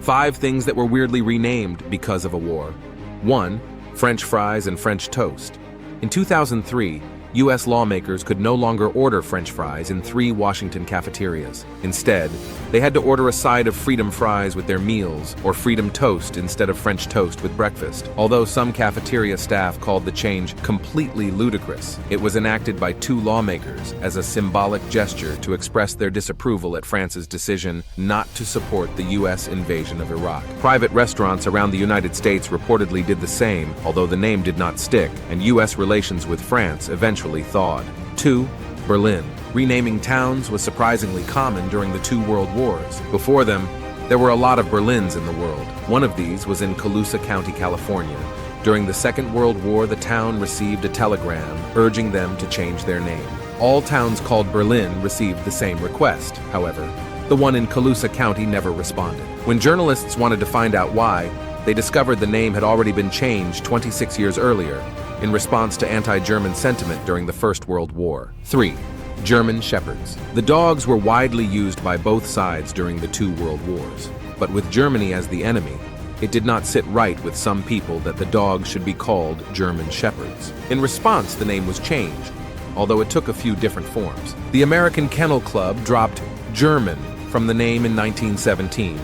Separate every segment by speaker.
Speaker 1: 5 things that were weirdly renamed because of a war. 1. French fries and French toast. In 2003, U.S. lawmakers could no longer order French fries in 3 Washington cafeterias. Instead, they had to order a side of Freedom fries with their meals or Freedom toast instead of French toast with breakfast. Although some cafeteria staff called the change completely ludicrous, it was enacted by 2 lawmakers as a symbolic gesture to express their disapproval at France's decision not to support the U.S. invasion of Iraq. Private restaurants around the United States reportedly did the same, although the name did not stick, and U.S. relations with France eventually thawed. 2. Berlin. Renaming towns was surprisingly common during the 2 world wars. Before them, there were a lot of Berlins in the world. One of these was in Colusa County, California. During the Second World War, the town received a telegram urging them to change their name. All towns called Berlin received the same request. However, the one in Colusa County never responded. When journalists wanted to find out why, they discovered the name had already been changed 26 years earlier, in response to anti-German sentiment during the First World War. 3. German Shepherds. The dogs were widely used by both sides during the 2 world wars, but with Germany as the enemy, it did not sit right with some people that the dogs should be called German Shepherds. In response, the name was changed, although it took a few different forms. The American Kennel Club dropped German from the name in 1917,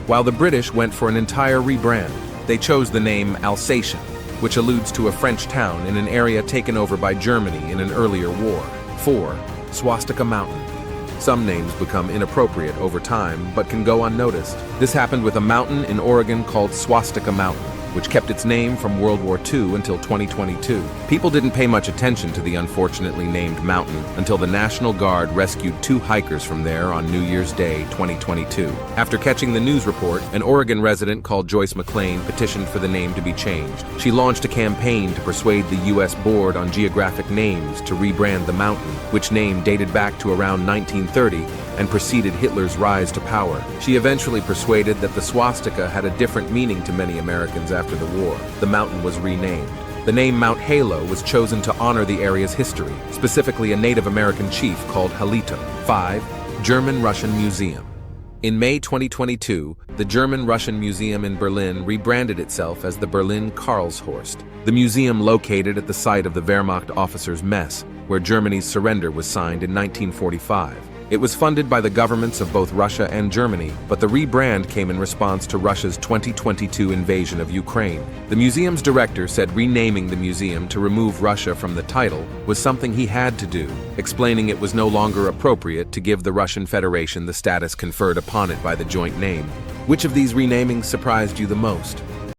Speaker 1: while the British went for an entire rebrand. They chose the name Alsatian, which alludes to a French town in an area taken over by Germany in an earlier war. 4. Swastika Mountain. Some names become inappropriate over time, but can go unnoticed. This happened with a mountain in Oregon called Swastika Mountain, which kept its name from World War II until 2022. People didn't pay much attention to the unfortunately named mountain until the National Guard rescued 2 hikers from there on New Year's Day 2022. After catching the news report, an Oregon resident called Joyce McLean petitioned for the name to be changed. She launched a campaign to persuade the U.S. Board on Geographic Names to rebrand the mountain, which name dated back to around 1930 and preceded Hitler's rise to power. She eventually persuaded that the swastika had a different meaning to many Americans after the war. The mountain was renamed. The name Mount Halo was chosen to honor the area's history, specifically a Native American chief called Halito. 5. German-Russian Museum. In May 2022, the German-Russian Museum in Berlin rebranded itself as the Berlin Karlshorst. The museum located at the site of the Wehrmacht officers' mess, where Germany's surrender was signed in 1945. It was funded by the governments of both Russia and Germany, but the rebrand came in response to Russia's 2022 invasion of Ukraine. The museum's director said renaming the museum to remove Russia from the title was something he had to do, explaining it was no longer appropriate to give the Russian Federation the status conferred upon it by the joint name. Which of these renamings surprised you the most?